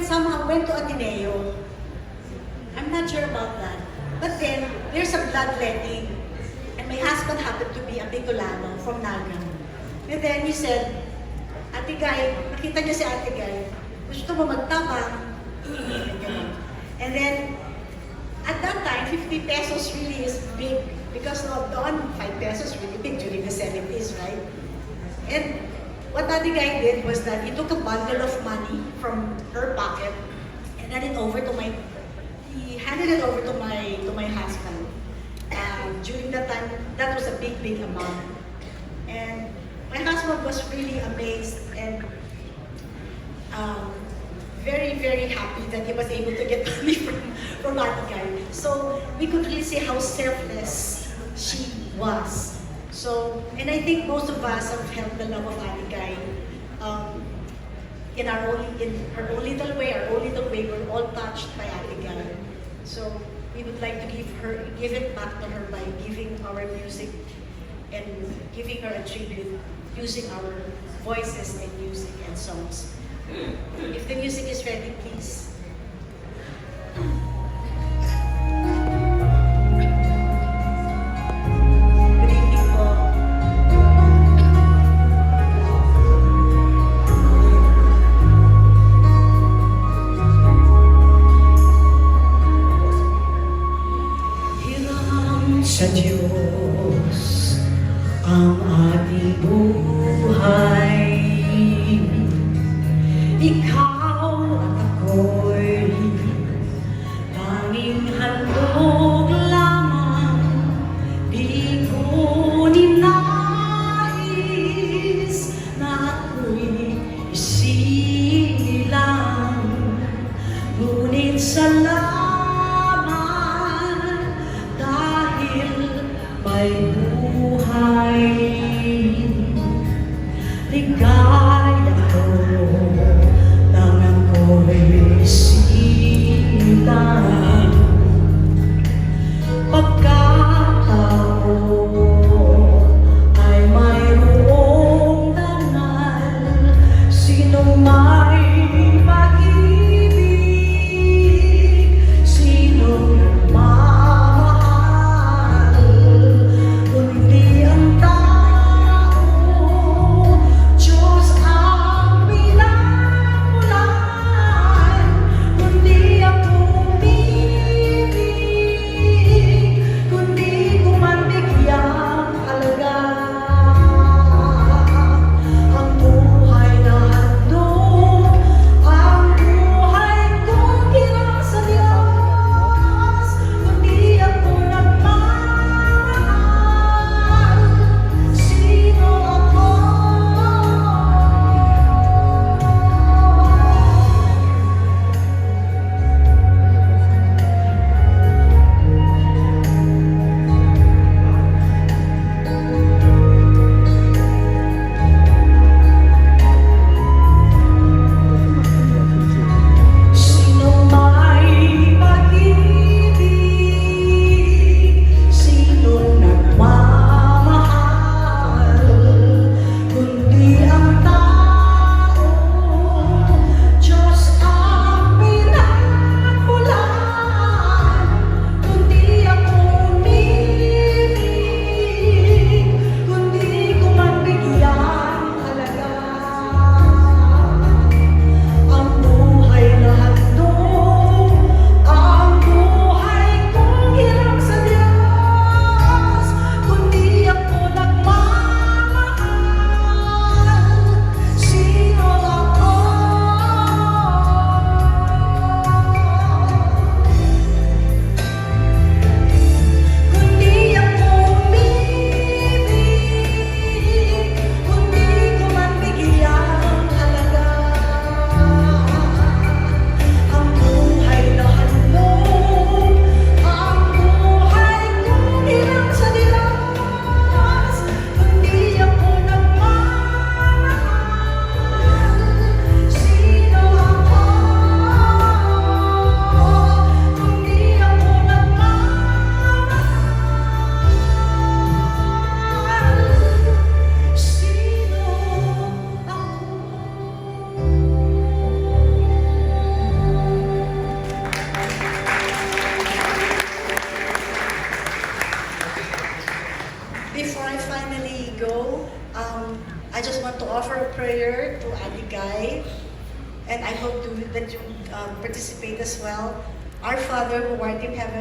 somehow went to Ateneo. I'm not sure about that. But then, there's a bloodletting. And my husband happened to be a Bicolano from Naga. And then he said, Ate Guy, nakita niya si Ate Guy, gusto mo magtabang? And then, at that time, 50 pesos really is big. Because noon, 5 pesos really big during the 70s, right? And what Ate Guy did was that he took a bundle of money from her pocket and handed it over to my husband. During that time, that was a big amount. And my husband was really amazed and very happy that he was able to get money from Ate Guy. So we could really see how selfless she was. So, and I think most of us have felt the love of Ate Guy in her own little way, we're all touched by Ate Guy. So we would like to give it back to her by giving our music and giving her a tribute using our voices and music and songs. If the music is ready, please. Good evening po. Hiram sa Diyos ang ating buhay. Ikaw at ako go, I just want to offer a prayer to Adi Guy, and I hope that you participate as well. Our Father who art in heaven,